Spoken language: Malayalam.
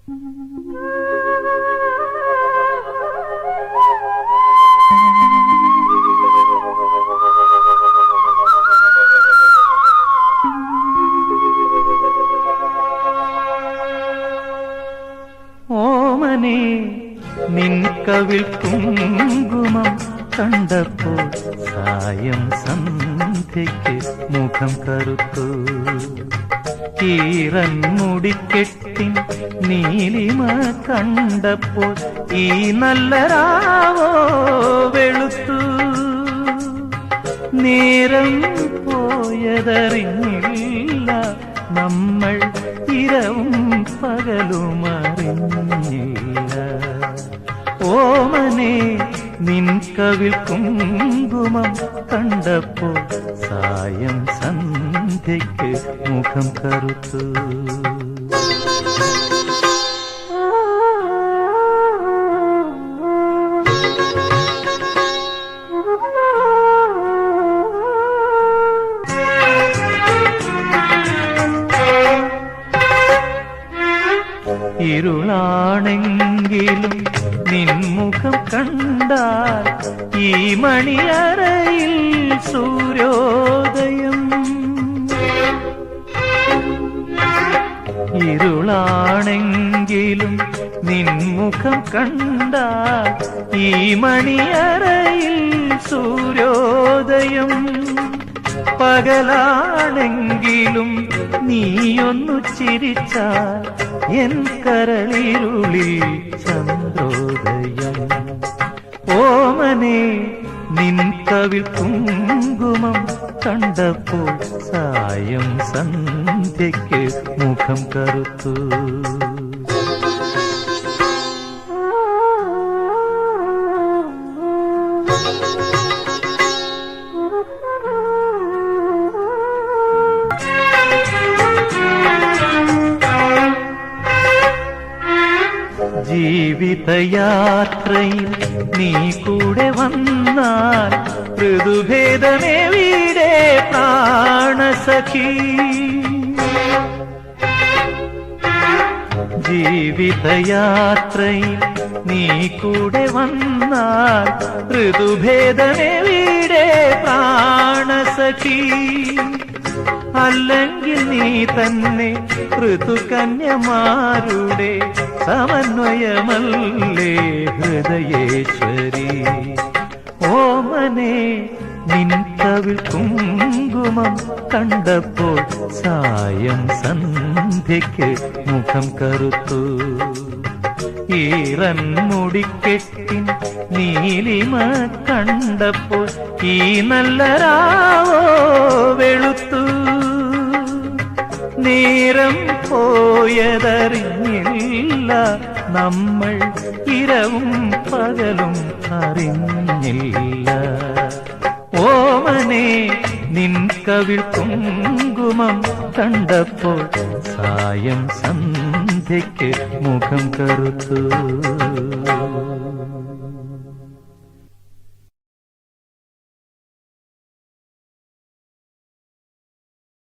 ഓമനേ നിൻ കവിൾ കുങ്കുമം കണ്ടപ്പോൾ സായം സന്ധ്യയ്ക്ക് മുഖം കറുത്തു. ഈറൻ മുടിക്കെട്ടിൻ നീലിമ കണ്ടപ്പോൾ ഈ നല്ല രാവോ വെളുത്തു. നേരം പോയതറിഞ്ഞില്ല, നമ്മൾ ഇരവും പകലും അറിഞ്ഞില്ല. ഓമനേ നിൻ കവിൾ കുങ്കുമം കണ്ടപ്പോൾ സായം സന്ധ്യയ്ക്ക് മുഖം കറുത്തു. ഇരുളാണെങ്കിലും നിൻമുഖം കണ്ടാൽ ഈ മണിയറയിൽ സൂര്യോദയം. ഇരുളാണെങ്കിലും നിൻമുഖം കണ്ടാൽ ഈ മണിയറയിൽ സൂര്യോദയം. പകലാണെങ്കിലും നീയൊന്നു ചിരിച്ചാൽ എൻ കരളിരുളിൽ ചന്ദ്രോദയം. ഓമനേ നിൻ കവിൾ കുങ്കുമം കണ്ടപ്പോൾ സായം സന്ധ്യയ്ക്ക് മുഖം കറുത്തു. ജീവിതയാത്രയിൽ നീ കൂടെ വന്നാൽ ഋതുഭേദമെവിടെ പ്രാണസഖി. ജീവിതയാത്രയിൽ നീ കൂടെ വന്നാൽ ഋതുഭേദമെവിടെ പ്രാണസഖി. അല്ലെങ്കിൽ നീ തന്നെ ഋതുകന്യമാരുടെ സമന്വയമല്ലേ ഹൃദയേശ്വരി. ഓമനേ നിൻ കവിൾ കുങ്കുമം കണ്ടപ്പോൾ സായം സന്ധ്യയ്ക്ക് മുഖം കറുത്തു. ഈറൻ മുടിക്കെട്ടിൻ നീലിമ കണ്ടപ്പോൾ ഈ നല്ല രാവോ വെളുത്തു. നേരം പോയതറിഞ്ഞില്ല, നമ്മൾ ഇരവും പകലും അറിഞ്ഞില്ല. ഓമനേ നിൻ കവിൾ കുങ്കുമം കണ്ടപ്പോൾ സായം സന്ധ്യയ്ക്ക് മുഖം കറുത്തു.